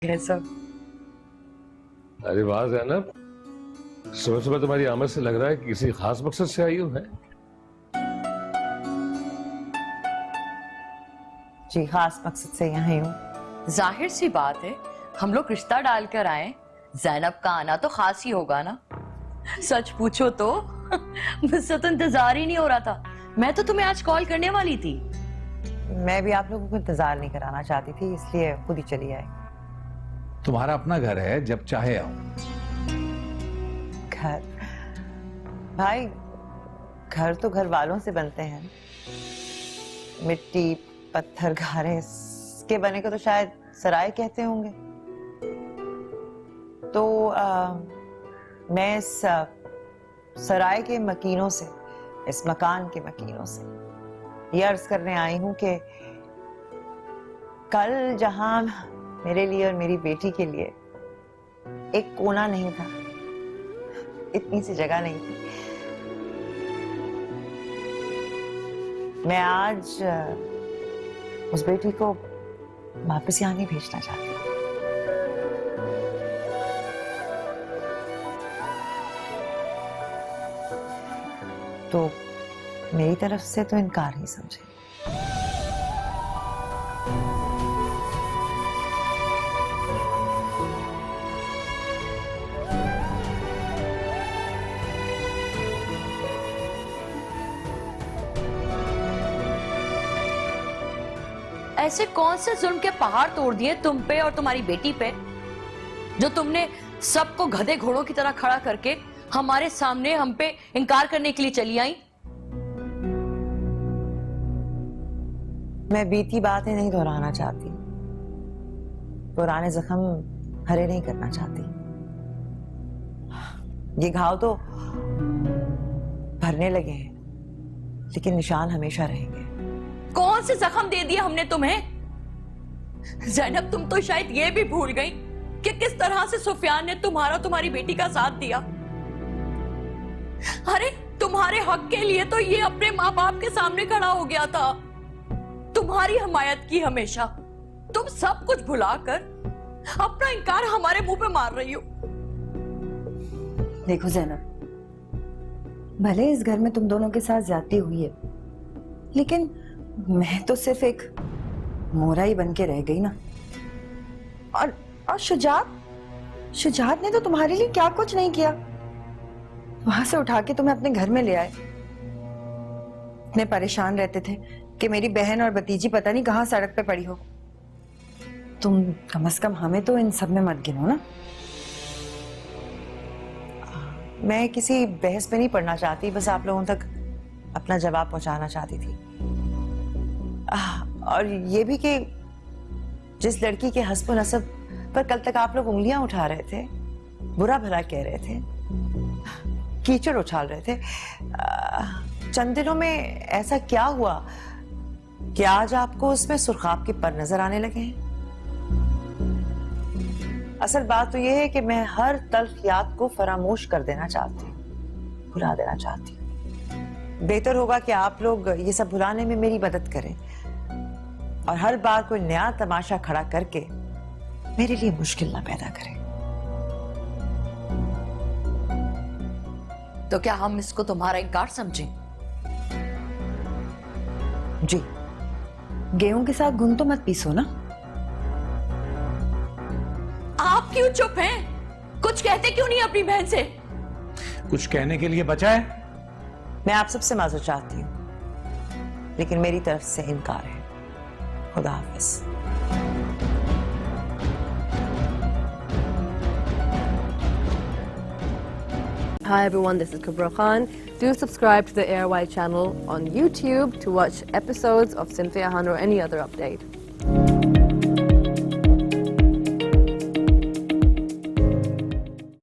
है सब। अरे वाह ज़ैनब, सुबह सुबह तुम्हारी आमद से लग रहा है कि किसी खास मकसद से आई हो है। जी खास मकसद से यहाँ हूँ। जाहिर सी बात है, हम लोग रिश्ता डालकर आए, ज़ैनब का आना तो खास ही होगा ना। सच पूछो तो मुझसे तो इंतजार ही नहीं हो रहा था। मैं तो तुम्हें आज कॉल करने वाली थी। मैं भी आप लोगों को इंतजार नहीं कराना चाहती थी, इसलिए खुद ही चली आई। तुम्हारा अपना घर है, जब चाहे आओ। घर भाई, घर तो घर वालों से बनते हैं। मिट्टी पत्थर गारे के बने को तो शायद सराय कहते होंगे। तो मैं इस सराय के मकीनों से, इस मकान के मकीनों से ये अर्ज करने आई हूं कि कल जहां मेरे लिए और मेरी बेटी के लिए एक कोना नहीं था, इतनी सी जगह नहीं थी, मैं आज उस बेटी को वापस यहाँ नहीं भेजना चाहती। तो मेरी तरफ से तो इनकार ही समझे। ऐसे कौन से जुल्म के पहाड़ तोड़ दिए तुम पे और तुम्हारी बेटी पे, जो तुमने सबको गधे घोड़ों की तरह खड़ा करके हमारे सामने हम पे इनकार करने के लिए चली आई? मैं बीती बातें नहीं दोहराना चाहती, पुराने जख्म हरे नहीं करना चाहती। ये घाव तो भरने लगे हैं, लेकिन निशान हमेशा रहेंगे। कौन से जख्म दे दिए हमने तुम्हें? ज़ैनब, तुम तो शायद ये भी भूल गई कि किस तरह से सुफियान ने तुम्हारा तुम्हारी बेटी का साथ दिया। अरे तुम्हारे हक के लिए तो ये अपने माँ बाप के सामने खड़ा हो गया था, तुम्हारी हमायत की हमेशा। तुम सब कुछ भुलाकर अपना इनकार हमारे मुंह पे मार रही हो। देखो ज़ैनब, भले इस घर में तुम दोनों के साथ ज्यादती हुई है, लेकिन मैं तो सिर्फ एक मोरा ही बन के रह गई ना। और शुजात ने तो तुम्हारे लिए क्या कुछ नहीं किया। वहां से उठा के तुम्हें अपने घर में ले आए। इतने परेशान रहते थे कि मेरी बहन और भतीजी पता नहीं कहां सड़क पे पड़ी हो। तुम कम से कम हमें तो इन सब में मत गिनो ना। मैं किसी बहस में नहीं पढ़ना चाहती, बस आप लोगों तक अपना जवाब पहुंचाना चाहती थी। और ये भी कि जिस लड़की के हस्ब नसब पर कल तक आप लोग उंगलियां उठा रहे थे, बुरा भला कह रहे थे, कीचड़ उछाल रहे थे, चंद दिनों में ऐसा क्या हुआ कि आज आपको उसमें सुर्खाब के पर नजर आने लगे हैं? असल बात तो यह है कि मैं हर तल्ख याद को फरामोश कर देना चाहती हूँ, भुला देना चाहती हूँ। बेहतर होगा कि आप लोग ये सब भुलाने में मेरी मदद करें और हर बार कोई नया तमाशा खड़ा करके मेरे लिए मुश्किल ना पैदा करें। तो क्या हम इसको तुम्हारा इनकार समझें? जी। गेहूं के साथ गुण तो मत पीसो ना। आप क्यों चुप हैं? कुछ कहते क्यों नहीं अपनी बहन से? कुछ कहने के लिए बचा है? मैं आप सबसे माजूर चाहती हूँ, लेकिन मेरी तरफ से इनकार है। खुदा हाफिज। Hi everyone, this is Kubra Khan. Do subscribe to the ARY channel on YouTube to watch episodes of Cynthia Han or any other update.